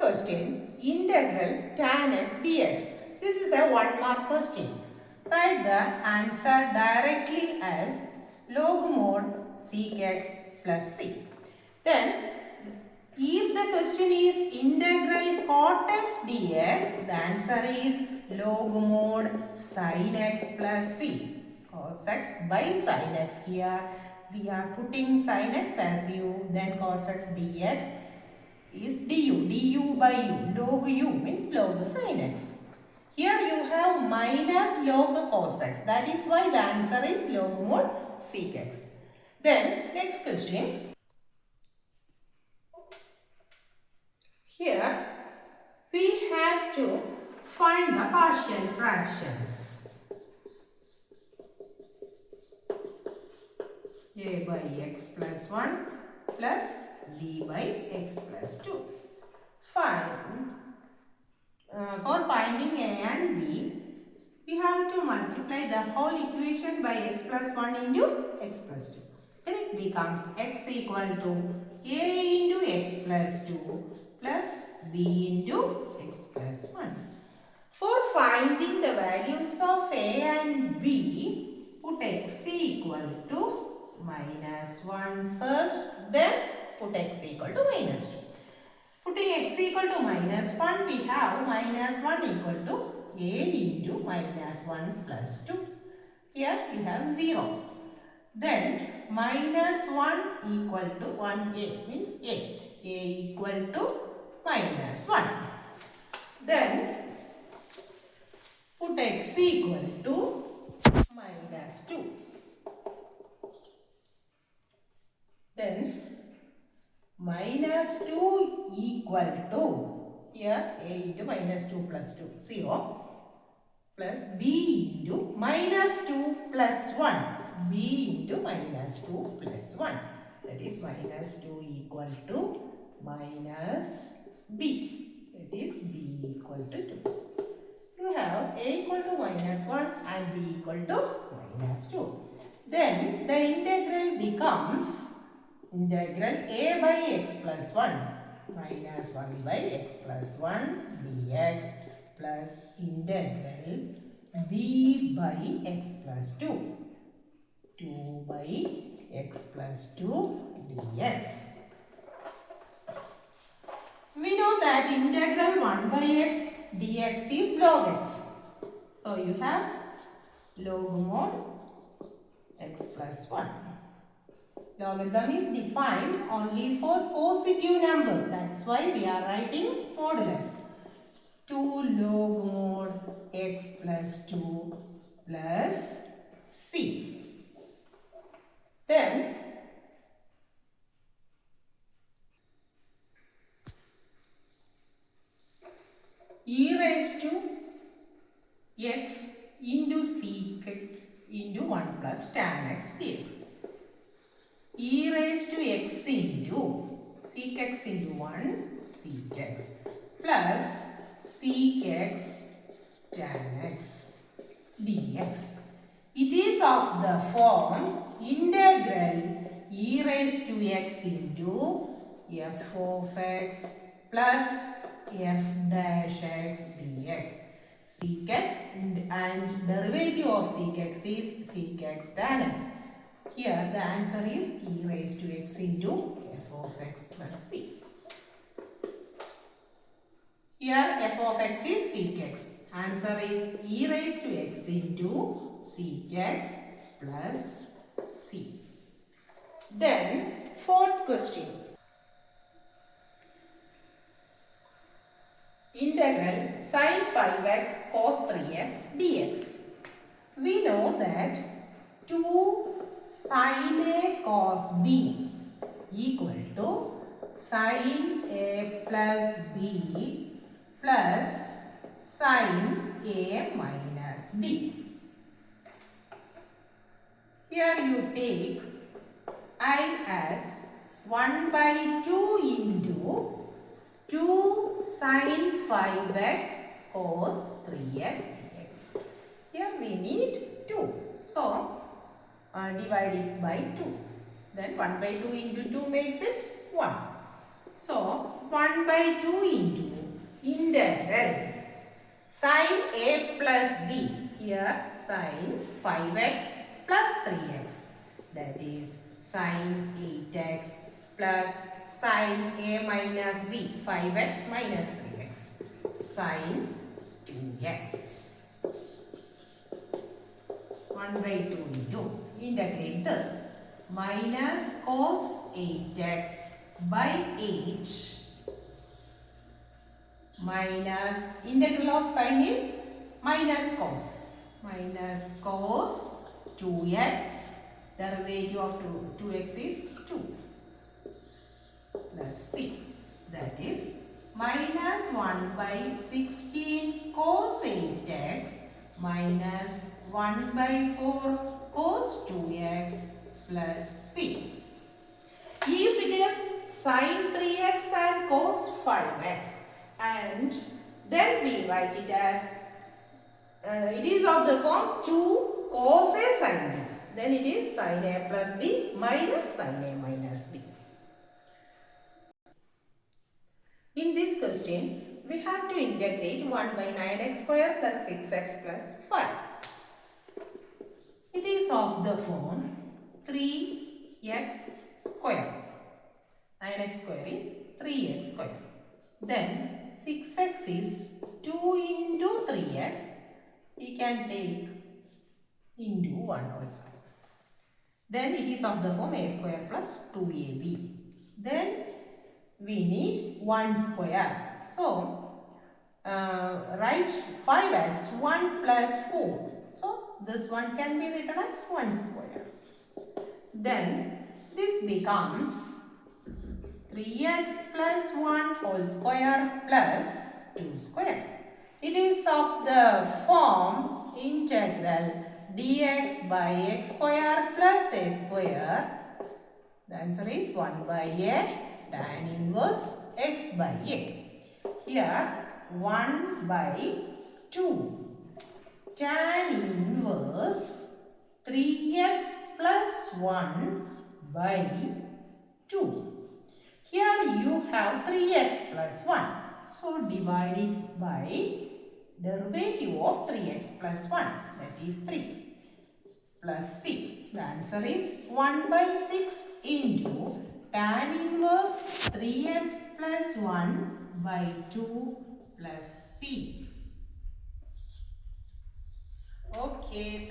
question, integral tan x dx. This is a 1 mark question. Write the answer directly as log mod sec x plus c. Then, if the question is integral cot x dx, the answer is log mod sin x plus c. Cos x by sin x. Here we are putting sin x as u, then cos x dx is du by u. Log u means log sin x. Here you have minus log cos x. That is why the answer is log mod sec x. Then next question. Here we have to find the partial fractions. A by x plus 1 plus b by x plus 2. For finding a and b, we have to multiply the whole equation by x plus 1 into x plus 2. Then it becomes x equal to a into x plus 2 plus b into x plus 1. For finding the values of a and b, put x equal to minus 1 first, then put x equal to minus 2. Putting x equal to minus 1, we have minus 1 equal to a into minus 1 plus 2. Here you have 0. Then minus 1 equal to 1a means a equal to minus 1. Then put x equal to minus 2. Then minus 2 equal to, here a into minus 2 plus 2, 0, plus b into minus 2 plus 1, b into minus 2 plus 1. That is minus 2 equal to minus b. That is b equal to 2. You have a equal to minus 1 and b equal to minus 2. Then the integral becomes integral a by x plus 1 minus 1 by x plus 1 dx plus integral b by x plus 2 2 by x plus 2 dx. We know that integral 1 by x dx is log x. So you have log mod x plus 1. Logarithm is defined only for positive numbers. That's why we are writing modulus. 2 log mod x plus 2 plus c. Then e raised to x into sec x into 1 plus tan x dx. E raised to x into sec x into 1 sec x plus sec x tan x dx. It is of the form integral e raised to x into f of x plus f dash x dx. Sec x and derivative of sec x is sec x tan x. Here the answer is e raised to x into f of x plus c. Here f of x is sec x. Answer is e raised to x into sec x plus c. Then fourth question. Integral sin 5x cos 3x dx. We know that 2 sin a cos b equal to sin a plus b plus sin a minus b. Here you take I as 1 by 2 into 2 sin 5x cos 3x dx. Here we need 2. So divide it by 2. Then 1 by 2 into 2 makes it 1. So 1 by 2 into integral sin A plus B. Here sin 5x plus 3x. That is sin 8x plus sin A minus B. 5x minus 3x. Sin 2x. 1 by 2 into integrate this. Minus cos 8x by 8 minus integral of sin is minus cos 2x, derivative of 2x is 2 plus c, that is minus 1 by 16 cos 8x minus 1 by 4 cos 2x plus c. If it is sin 3x and cos 5x, and then we write it as it is of the form 2 cos A sin B. Then it is sin A plus B minus sin A minus B. In this question, we have to integrate 1 by 9x square plus 6x plus 5. It is of the form 3x square. 9x square is 3x square. Then 6x is 2 into 3x. We can take into 1 also. Then it is of the form a square plus 2ab. Then we need 1 square. So write 5 as 1 plus 4. So this one can be written as 1 square. Then this becomes 3x plus 1 whole square plus 2 square. It is of the form integral dx by x square plus a square. The answer is 1 by a tan inverse x by a. Here 1 by 2 tan inverse 3x plus 1 by 2. Here you have 3x plus 1. So divide it by derivative of 3x plus 1. That is 3 plus c. The answer is 1 by 6 into tan inverse 3x plus 1 by 2 plus c. Okay.